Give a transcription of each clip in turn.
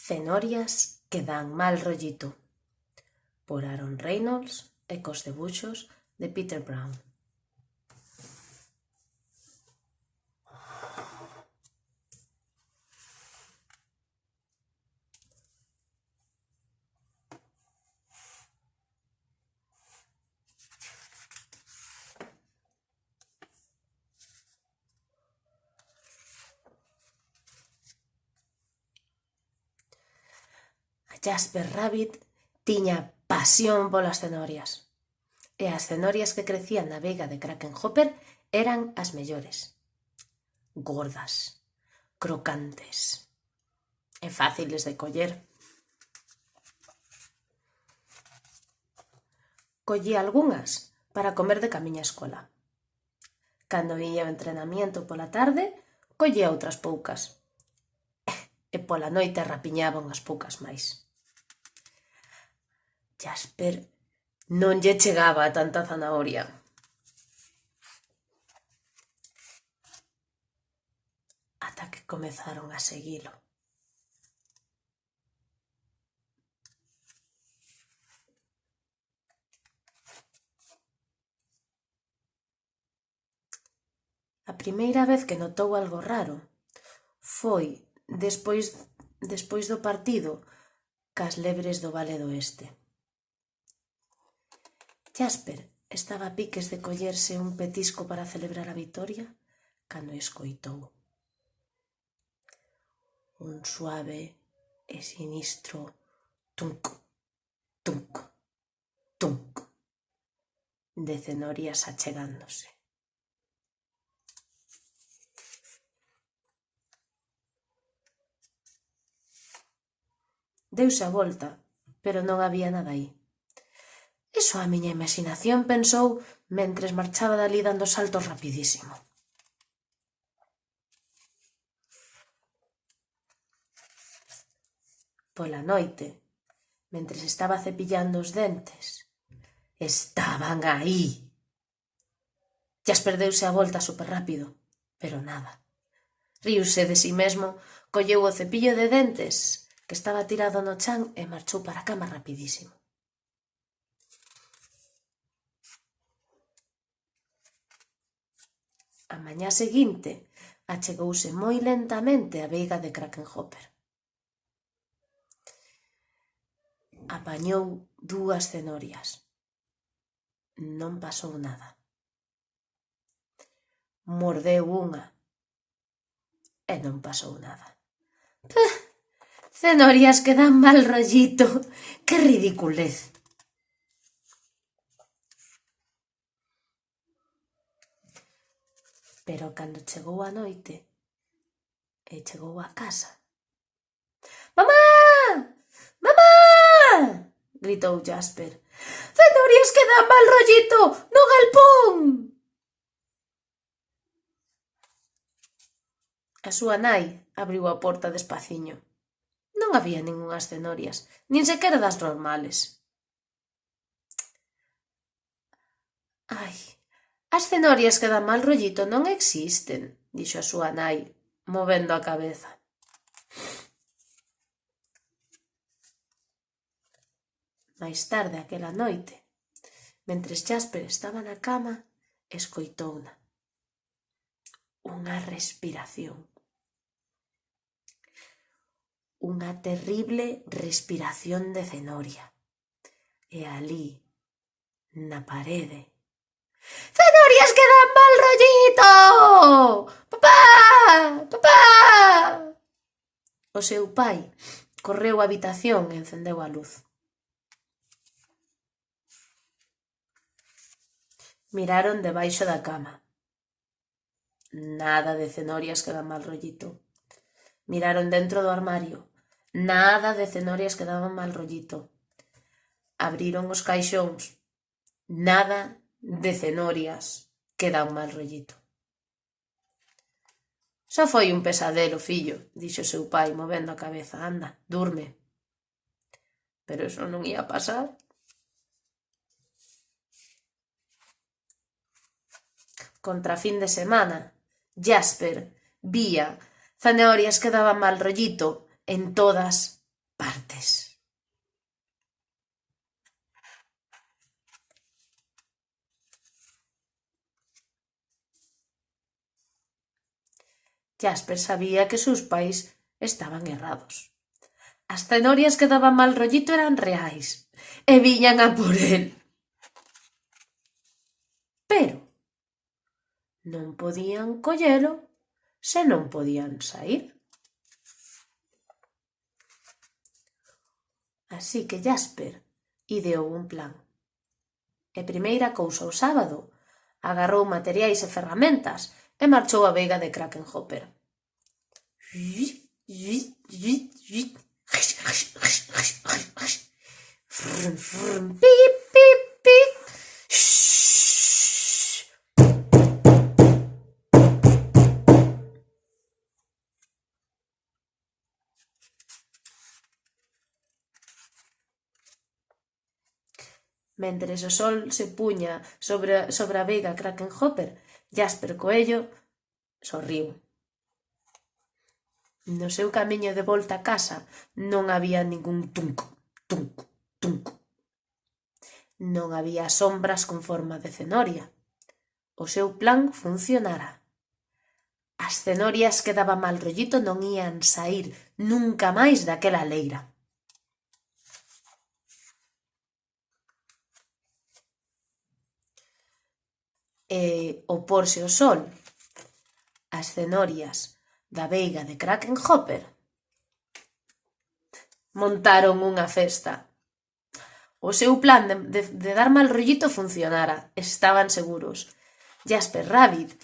Cenorias que dan mal rollito, por Aaron Reynolds e cos debuxos de Peter Brown. Jasper Rabbit tiña pasión polas cenorias, e as cenorias que crecían na veiga de Krakenhopper eran as mellores. Gordas, crocantes e fáciles de coller. Collí algunhas para comer de camiña á escola. Cando ía ao entrenamiento pola tarde, collía outras poucas. E pola noite rapiñaba unhas poucas máis. Jasper non lle chegaba a tanta zanahoria. Ata que comezaron a seguilo. A primeira vez que notou algo raro foi despois do partido cas lebres do Vale do Oeste. Jasper estaba a piques de collerse un petisco para celebrar a vitoria cando escoitou un suave e sinistro tunc, tunc, tunc de cenorias achegándose. Deuse a volta, pero non había nada aí. Iso a miña imaxinación pensou mentres marchaba dali dando saltos rapidísimo. Pola noite, mentres estaba cepillando os dentes, estaban aí. Jasper deuse a volta superrápido, pero nada. Riuse de si mesmo, colleu o cepillo de dentes que estaba tirado no chan e marchou para a cama rapidísimo. A mañá seguinte achegouse moi lentamente á veiga de Krakenhopper. Apañou 2 cenorias. Non pasou nada. Mordeu unha e non pasou nada. Cenorias que dan mal rollito. Que ridiculez. Pero cando chegou a noite e chegou a casa... «Mamá! Mamá!», gritou Jasper. «Cenorias que dan mal rollito no galpón!». A súa nai abriu a porta despaciño. Non había ningunhas cenorias, nin sequera das normales. «Ai, as cenorias que dan mal rollito non existen», dixo a súa nai, movendo a cabeza. Máis tarde aquela noite, mentres Jasper estaba na cama, escoitouna. Unha respiración. Unha terrible respiración de cenoria. E alí, na parede... «Cenorias que dan mal rollito! Papá! Papá!». O seu pai correu á habitación e encendeu a luz. Miraron debaixo da cama. Nada de cenorias que dan mal rollito. Miraron dentro do armario. Nada de cenorias que daban mal rollito. Abriron os caixóns. Nada de cenorias que dan mal rollito. «Só foi un pesadelo, fillo», dixo seu pai, movendo a cabeza. «Anda, durme». Pero eso non ía pasar. Contra fin de semana, Jasper vía cenorias que daban mal rollito en todas partes. Jasper sabía que sus pais estaban errados. As cenorias que daban mal rollito eran reais e viñan a por el. Pero non podían collelo se non podían saír. Así que Jasper ideou un plan. E primeira cousa o sábado, agarrou materiais e ferramentas e marchou á veiga de Krakenhopper. Pip, pip, pip. Mentres o sol se puña sobre a veiga Krakenhopper, Jasper Coello sorriu. No seu camiño de volta a casa non había ningún tunco, tunco, tunco. Non había sombras con forma de cenoria. O seu plan funcionara. As cenorias que daban mal rollito non ían saír nunca máis daquela leira. E, ao porse o sol, as cenorias da veiga de Krakenhopper montaron unha festa. O seu plan de dar mal rollito funcionara, estaban seguros. Jasper Rabbit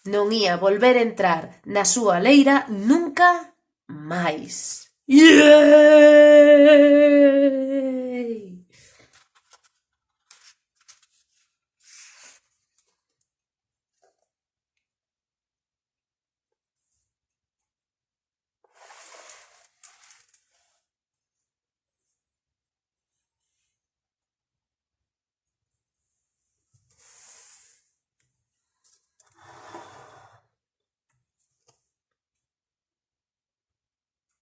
non ía volver entrar na súa leira nunca máis. Yey!